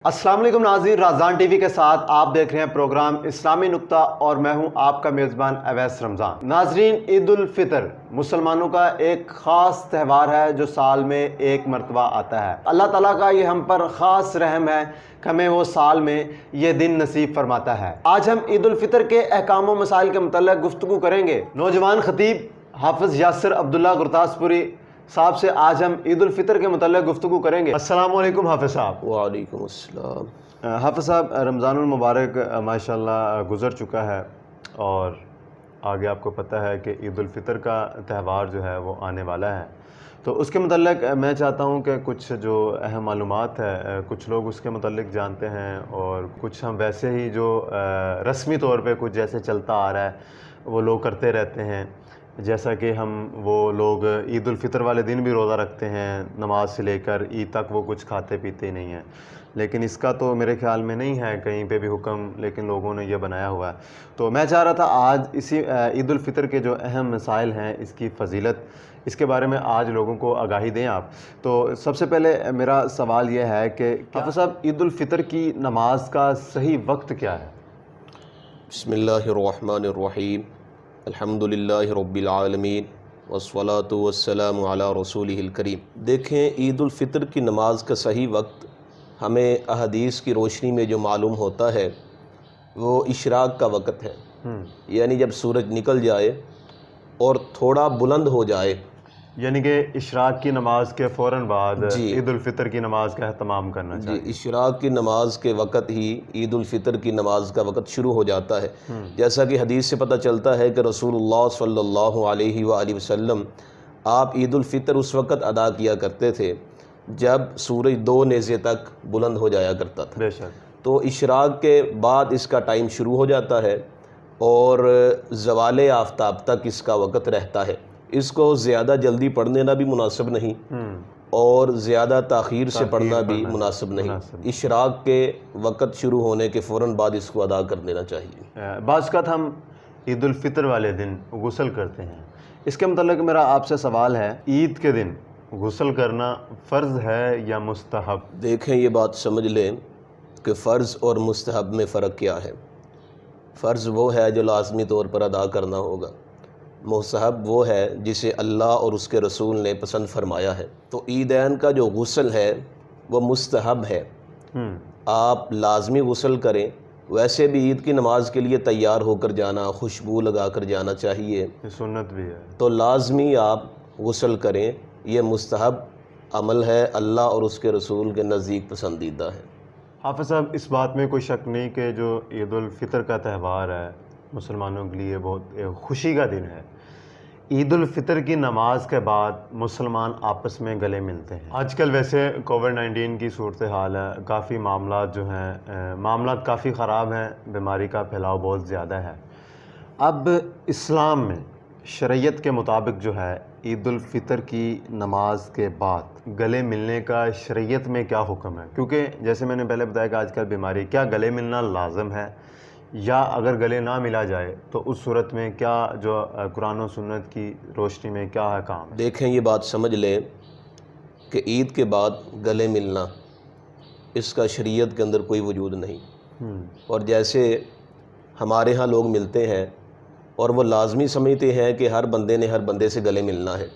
अस्सलाम वालेकुम नाज़रीन, राज़ान टीवी के साथ आप देख रहे हैं प्रोग्राम इस्लामी नुक्ता और मैं हूं आपका मेज़बान अवैस रमज़ान। नाज़रीन, ईद उल फितर मुसलमानों का एक ख़ास त्यौहार है जो साल में एक मरतबा आता है। अल्लाह ताला का ये हम पर ख़ास रहम है कि हमें वो साल में ये दिन नसीब फरमाता है। आज हम ईद उल फितर के अहकाम व मसाइल के मुतल्लिक़ गुफ्तगू करेंगे। नौजवान ख़तीब हाफ़िज़ यासिर अब्दुल्ला गुरदासपुरी साहब से आज हम ईद उल फितर के मुतल्लिक़ गुफ्तगू करेंगे। अस्सलाम वालेकुम हाफ़िज़ साहब। वालेकुम अस्सलाम। हाफ़िज़ साहब, रमज़ानुल मुबारक माशाअल्लाह गुज़र चुका है और आगे आपको पता है कि ईद उल फितर का त्यौहार जो है वो आने वाला है। तो उसके मुतल्लिक़ मैं चाहता हूँ कि कुछ जो अहम मालूमात है कुछ लोग उसके मुतल्लिक़ जानते हैं और कुछ हम वैसे ही जो रस्मी तौर पे कुछ जैसे चलता आ रहा है वो लोग करते रहते हैं। जैसा कि हम वो लोग ईद उल फितर वाले दिन भी रोज़ा रखते हैं, नमाज से लेकर ईद तक वो कुछ खाते पीते ही नहीं हैं, लेकिन इसका तो मेरे ख़्याल में नहीं है कहीं पे भी हुक्म, लेकिन लोगों ने ये बनाया हुआ है। तो मैं चाह रहा था आज इसी ईद उल फितर के जो अहम मसाइल हैं, इसकी फ़जीलत, इसके बारे में आज लोगों को आगाही दें आप। तो सबसे पहले मेरा सवाल ये है कि हाफ़िज़ साहब, ईद उल फितर की नमाज का सही वक्त क्या है? बिस्मिल्लाहिर्रहमानिर्रहीम, अल्हम्दुलिल्लाहि रब्बिल आलमीन वस्सलातु वस्सलामु अला रसूलिहिल करीम। देखें, ईद उल फितर की नमाज का सही वक्त हमें अहदीस की रोशनी में जो मालूम होता है वो इशराक का वक़्त है, यानी जब सूरज निकल जाए और थोड़ा बुलंद हो जाए, यानी कि इशराक की नमाज के फ़ौरन बाद जी ईद उल फितर की नमाज का एहतमाम करना जी चाहिए। इशराक की नमाज के वक़्त ही ईद उल फितर की नमाज का वक़्त शुरू हो जाता है। जैसा कि हदीस से पता चलता है कि रसूलुल्लाह सल्लल्लाहु अलैहि वसल्लम आप ईद उल फितर उस वक़्त अदा किया करते थे जब सूरज 2 नेज़े तक बुलंद हो जाया करता था। बेशक। तो इशराक के बाद इसका टाइम शुरू हो जाता है और ज़वाले आफ्ताब तक इसका वक़्त रहता है। इसको ज़्यादा जल्दी पढ़ लेना भी मुनासिब नहीं और ज़्यादा ताख़ीर से पढ़ना भी मुनासिब नहीं। इशराक के वक़्त शुरू होने के फ़ौरन बाद इसको अदा कर देना चाहिए। बाज़ का हम ईद उल फितर वाले दिन गुस्ल करते हैं, इसके मुतल्लिक़ मेरा आपसे सवाल है, ईद के दिन गुस्ल करना फ़र्ज़ है या मुस्तहब? देखें, ये बात समझ लें कि फ़र्ज़ और मुस्तहब में फ़र्क क्या है। फ़र्ज़ वो है जो लाज़मी तौर पर अदा करना होगा, मुस्तहब वो है जिसे अल्लाह और उसके रसूल ने पसंद फरमाया है। तो ईदैन का जो गुस्ल है वो मुस्तहब है, आप लाज़मी गुस्ल करें। वैसे भी ईद की नमाज के लिए तैयार होकर जाना, खुशबू लगा कर जाना चाहिए, ये सुन्नत भी है। तो लाज़मी आप गुस्ल करें, ये मुस्तहब अमल है, अल्लाह और उसके रसूल के नज़दीक पसंदीदा है। हाफ़िज़ साहब, इस बात में कोई शक नहीं कि जो ईद उल फितर का त्यौहार है मुसलमानों के लिए बहुत खुशी का दिन है। ईद उल फितर की नमाज के बाद मुसलमान आपस में गले मिलते हैं। आजकल वैसे कोविड-19 की सूरत हाल है, काफ़ी मामलात जो हैं मामलात काफ़ी ख़राब हैं, बीमारी का फैलाव बहुत ज़्यादा है। अब इस्लाम में शरीयत के मुताबिक जो है ईद उल फितर की नमाज के बाद गले मिलने का शरीयत में क्या हुक्म है? क्योंकि जैसे मैंने पहले बताया कि आजकल बीमारी, क्या गले मिलना लाज़िम है या अगर गले ना मिला जाए तो उस सूरत में क्या जो कुरान और सुन्नत की रोशनी में क्या है काम? देखें, ये बात समझ लें कि ईद के बाद गले मिलना इसका शरीयत के अंदर कोई वजूद नहीं। और जैसे हमारे यहाँ लोग मिलते हैं और वो लाजमी समझते हैं कि हर बंदे ने हर बंदे से गले मिलना है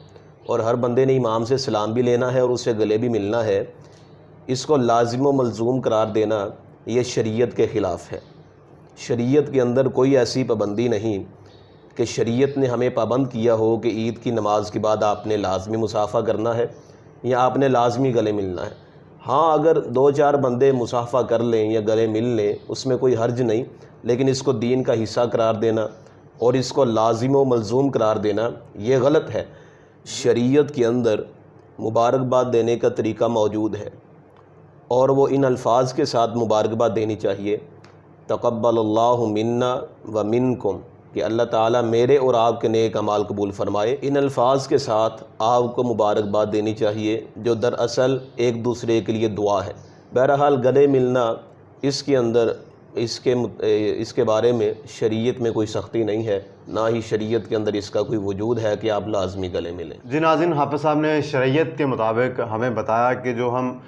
और हर बंदे ने इमाम से सलाम भी लेना है और उससे गले भी मिलना है, इसको लाजिम व मलजूम करार देना ये शरीयत के ख़िलाफ़ है। शरीयत के अंदर कोई ऐसी पाबंदी नहीं कि शरीयत ने हमें पाबंद किया हो कि ईद की नमाज के बाद आपने लाजमी मुसाफ़ा करना है या आपने लाजमी गले मिलना है। हाँ, अगर 2-4 बंदे मुसाफ़ा कर लें या गले मिल लें उसमें कोई हर्ज नहीं, लेकिन इसको दीन का हिस्सा करार देना और इसको लाजिम व मलजूम करार देना ये गलत है। शरीयत के अंदर मुबारकबाद देने का तरीका मौजूद है और वो इन अल्फाज के साथ मुबारकबाद देनी चाहिए, तक़ब्बलल्लाहु मिन्ना व मिनकुम, कि अल्लाह ताला मेरे और आपके नेक अमाल कबूल फ़रमाए। इन अल्फाज के साथ आपको मुबारकबाद देनी चाहिए जो दरअसल एक दूसरे के लिए दुआ है। बहरहाल गले मिलना इसके अंदर इसके बारे में शरीयत में कोई सख्ती नहीं है, ना ही शरीयत के अंदर इसका कोई वजूद है कि आप लाजमी गले मिलें। जी नाज़रीन, हाफ़िज़ साहब ने शरीयत के मुताबिक हमें बताया कि जो हम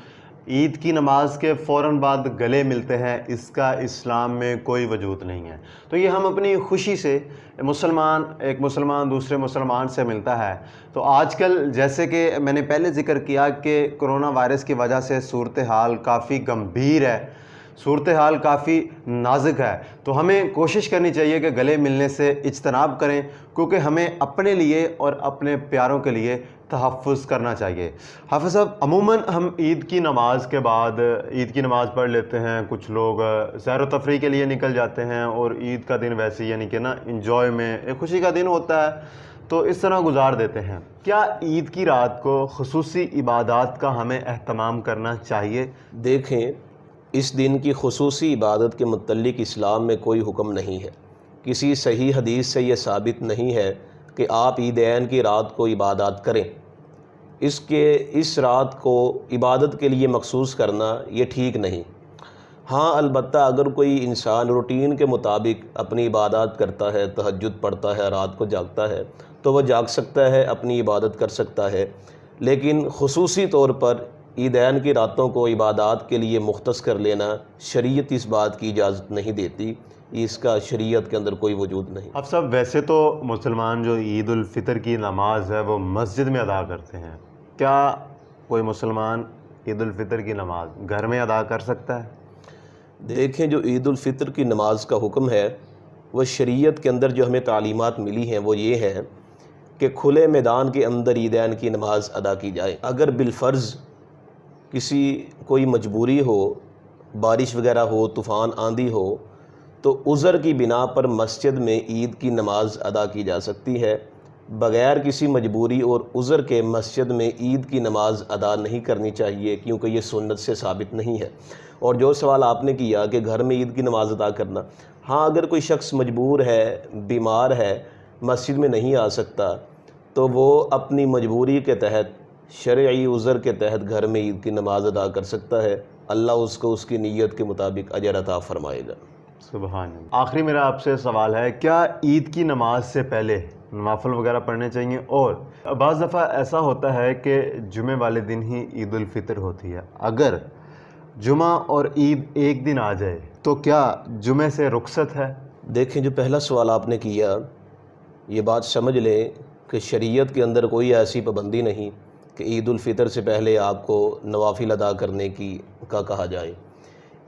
عید کی نماز کے فوراً بعد گلے ملتے ہیں، اس کا اسلام میں کوئی وجود نہیں ہے۔ تو یہ ہم اپنی خوشی سے ایک مسلمان دوسرے مسلمان سے ملتا ہے۔ تو آج کل جیسے کہ میں نے پہلے ذکر کیا کہ کرونا وائرس کی وجہ سے صورتحال کافی گمبھیر ہے، صورتحال کافی نازک ہے، تو ہمیں کوشش کرنی چاہیے کہ گلے ملنے سے اجتناب کریں، کیونکہ ہمیں اپنے لیے اور اپنے پیاروں کے لیے تحفظ کرنا چاہیے۔ حافظ صاحب، عموماً ہم عید کی نماز کے بعد عید کی نماز پڑھ لیتے ہیں، کچھ لوگ سیر و تفریح کے لیے نکل جاتے ہیں، اور عید کا دن ویسے یعنی کہ نا انجوائے میں ایک خوشی کا دن ہوتا ہے، تو اس طرح گزار دیتے ہیں۔ کیا عید کی رات کو خصوصی عبادات کا ہمیں اہتمام کرنا چاہیے؟ دیکھیں، اس دن کی خصوصی عبادت کے متعلق اسلام میں کوئی حکم نہیں ہے۔ کسی صحیح حدیث سے یہ ثابت نہیں ہے کہ آپ عیدین کی رات کو عبادات کریں۔ اس رات کو عبادت کے لیے مخصوص کرنا یہ ٹھیک نہیں۔ ہاں، البتہ اگر کوئی انسان روٹین کے مطابق اپنی عبادات کرتا ہے، تہجد پڑھتا ہے، رات کو جاگتا ہے، تو وہ جاگ سکتا ہے، اپنی عبادت کر سکتا ہے، لیکن خصوصی طور پر عیدین کی راتوں کو عبادات کے لیے مختص کر لینا شریعت اس بات کی اجازت نہیں دیتی، اس کا شریعت کے اندر کوئی وجود نہیں۔ اب صاحب، ویسے تو مسلمان جو عید الفطر کی نماز ہے وہ مسجد میں ادا کرتے ہیں، کیا کوئی مسلمان عید الفطر کی نماز گھر میں ادا کر سکتا ہے؟ دیکھیں، جو عید الفطر کی نماز کا حکم ہے وہ شریعت کے اندر جو ہمیں تعلیمات ملی ہیں وہ یہ ہے کہ کھلے میدان کے اندر عیدین کی نماز ادا کی جائے۔ اگر بالفرض کوئی مجبوری ہو، بارش وغیرہ ہو، طوفان آندھی ہو، تو عذر کی بنا پر مسجد میں عید کی نماز ادا کی جا سکتی ہے۔ بغیر کسی مجبوری اور عذر کے مسجد میں عید کی نماز ادا نہیں کرنی چاہیے، کیونکہ یہ سنت سے ثابت نہیں ہے۔ اور جو سوال آپ نے کیا کہ گھر میں عید کی نماز ادا کرنا، ہاں، اگر کوئی شخص مجبور ہے، بیمار ہے، مسجد میں نہیں آ سکتا، تو وہ اپنی مجبوری کے تحت، شرعی عذر کے تحت گھر میں عید کی نماز ادا کر سکتا ہے۔ اللہ اس کو اس کی نیت کے مطابق اجر عطا فرمائے گا۔ سبحان اللہ۔ آخری میرا آپ سے سوال ہے، کیا عید کی نماز سے پہلے نوافل وغیرہ پڑھنے چاہیے؟ اور بعض دفعہ ایسا ہوتا ہے کہ جمعے والے دن ہی عید الفطر ہوتی ہے، اگر جمعہ اور عید ایک دن آ جائے تو کیا جمعے سے رخصت ہے؟ دیکھیں، جو پہلا سوال آپ نے کیا، یہ بات سمجھ لیں کہ شریعت کے اندر کوئی ایسی پابندی نہیں کہ عید الفطر سے پہلے آپ کو نوافل ادا کرنے کا کہا جائے۔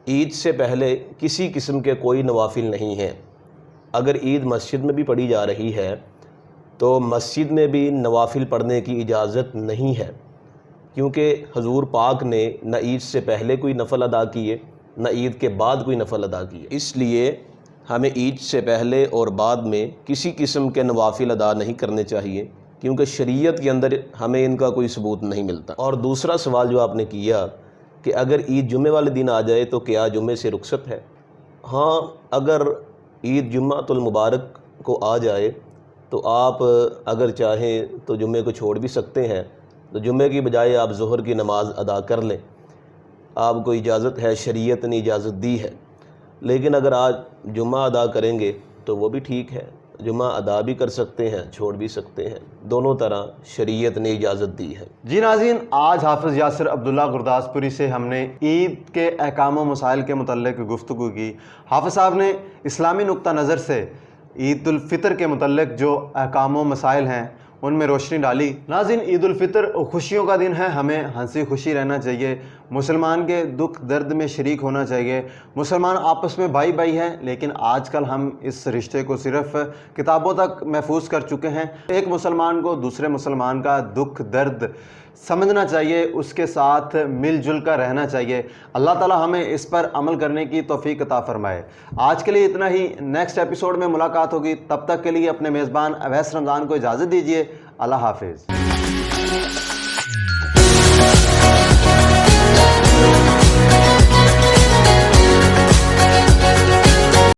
عید سے پہلے کسی قسم کے کوئی نوافل نہیں ہیں۔ اگر عید مسجد میں بھی پڑھی جا رہی ہے تو مسجد میں بھی نوافل پڑھنے کی اجازت نہیں ہے، کیونکہ حضور پاک نے نہ عید سے پہلے کوئی نفل ادا کیے، نہ عید کے بعد کوئی نفل ادا کیے۔ اس لیے ہمیں عید سے پہلے اور بعد میں کسی قسم کے نوافل ادا نہیں کرنے چاہیے، کیونکہ شریعت کے اندر ہمیں ان کا کوئی ثبوت نہیں ملتا۔ اور دوسرا سوال جو آپ نے کیا کہ اگر عید جمعے والے دن آ جائے تو کیا جمعے سے رخصت ہے؟ ہاں، اگر عید جمعۃ المبارک کو آ جائے تو آپ اگر چاہیں تو جمعے کو چھوڑ بھی سکتے ہیں، تو جمعے کی بجائے آپ ظہر کی نماز ادا کر لیں، آپ کو اجازت ہے، شریعت نے اجازت دی ہے۔ لیکن اگر آج جمعہ ادا کریں گے تو وہ بھی ٹھیک ہے، جمعہ ادا بھی کر سکتے ہیں، چھوڑ بھی سکتے ہیں، دونوں طرح شریعت نے اجازت دی ہے۔ جی ناظرین، آج حافظ یاسر عبداللہ گرداسپوری سے ہم نے عید کے احکام و مسائل کے متعلق گفتگو کی۔ حافظ صاحب نے اسلامی نقطہ نظر سے عید الفطر کے متعلق جو احکام و مسائل ہیں ان میں روشنی ڈالی۔ ناظرین، عید الفطر خوشیوں کا دن ہے، ہمیں ہنسی خوشی رہنا چاہیے، مسلمان کے دکھ درد میں شریک ہونا چاہیے۔ مسلمان آپس میں بھائی بھائی ہیں، لیکن آج کل ہم اس رشتے کو صرف کتابوں تک محفوظ کر چکے ہیں۔ ایک مسلمان کو دوسرے مسلمان کا دکھ درد سمجھنا چاہیے، اس کے ساتھ مل جل کر رہنا چاہیے۔ اللہ تعالی ہمیں اس پر عمل کرنے کی توفیق عطا فرمائے۔ آج کے لیے اتنا ہی، نیکسٹ ایپیسوڈ میں ملاقات ہوگی، تب تک کے لیے اپنے میزبان اویس رمضان کو اجازت دیجیے۔ اللہ حافظ۔